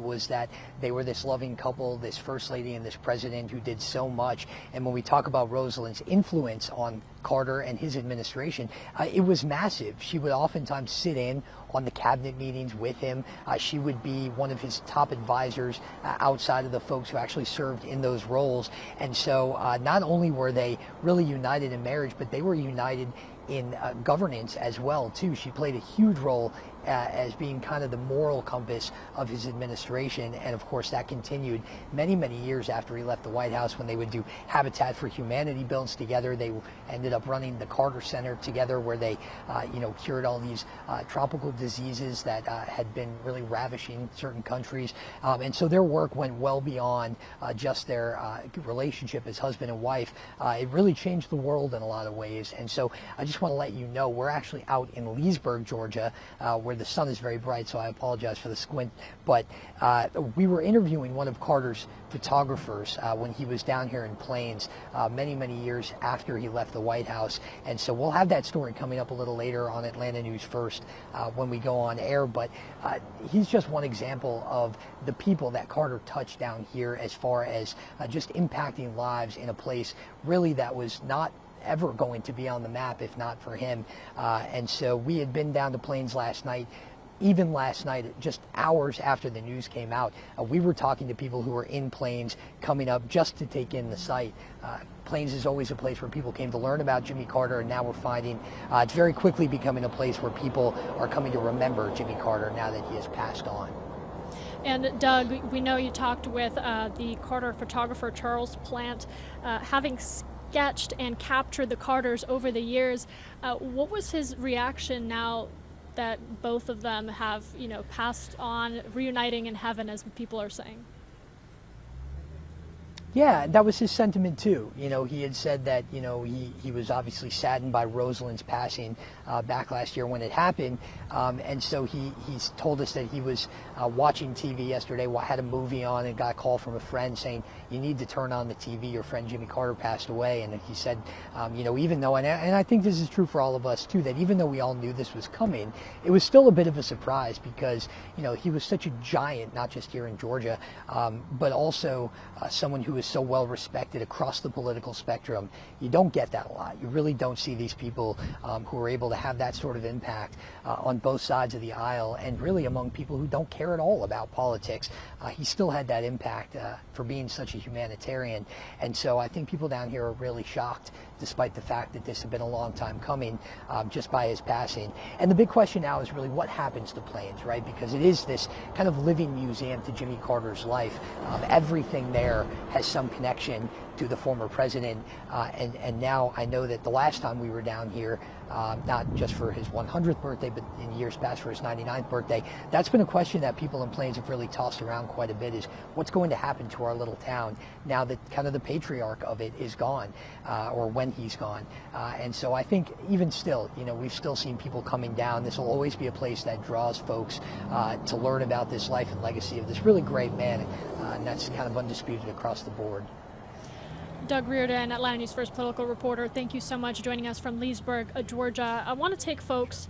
was that they were this loving couple, this first lady and this president who did so much. And when we talk about Rosalynn's influence on Carter and his administration, it was massive. She would oftentimes sit in on the cabinet meetings with him. She would be one of his top advisors outside of the folks who actually served in those roles. And so not only were they really united in marriage, but they were united in governance as well too. She played a huge role as being kind of the moral compass of his administration, and of course that continued many years after he left the White House, when they would do Habitat for Humanity builds together. They ended up running the Carter Center together, where they cured all these tropical diseases that had been really ravishing certain countries, and so their work went well beyond just their relationship as husband and wife. It really changed the world in a lot of ways. And so I just want to let you know, we're actually out in Leesburg, Georgia, where the sun is very bright, so I apologize for the squint, but we were interviewing one of Carter's photographers when he was down here in Plains many years after he left the White House. And so we'll have that story coming up a little later on Atlanta News First when we go on air. But he's just one example of the people that Carter touched down here, as far as just impacting lives in a place really that was not ever going to be on the map if not for him. And so we had been down to Plains last night. Even last night, just hours after the news came out, we were talking to people who were in Plains coming up just to take in the site. Plains is always a place where people came to learn about Jimmy Carter, and now we're finding it's very quickly becoming a place where people are coming to remember Jimmy Carter now that he has passed on. And Doug, we know you talked with the Carter photographer Charles Plant, having sketched and captured the Carters over the years. What was his reaction now that both of them have, passed on, reuniting in heaven, as people are saying? Yeah, that was his sentiment too. He had said that, he was obviously saddened by Rosalynn's passing back last year when it happened. And so he's told us that he was watching TV yesterday, had a movie on, and got a call from a friend saying, you need to turn on the TV, your friend Jimmy Carter passed away. And he said, even though, and I think this is true for all of us too, that even though we all knew this was coming, it was still a bit of a surprise, because, he was such a giant, not just here in Georgia, but also someone who is so well respected across the political spectrum. You don't get that a lot. You really don't see these people who are able to have that sort of impact on both sides of the aisle, and really among people who don't care at all about politics. He still had that impact for being such a humanitarian. And so I think people down here are really shocked, despite the fact that this had been a long time coming, just by his passing. And the big question now is really what happens to Plains, right? Because it is this kind of living museum to Jimmy Carter's life. Everything there has some connection to the former president. And now I know that the last time we were down here, not just for his 100th birthday, but in years past for his 99th birthday, that's been a question that people in Plains have really tossed around quite a bit, is what's going to happen to our little town now that kind of the patriarch of it is gone, or when he's gone. And so I think even still, we've still seen people coming down. This will always be a place that draws folks to learn about this life and legacy of this really great man, and that's kind of undisputed across the board. Doug Reardon, Atlanta News First political reporter, thank you so much for joining us from Leesburg, Georgia. I want to take folks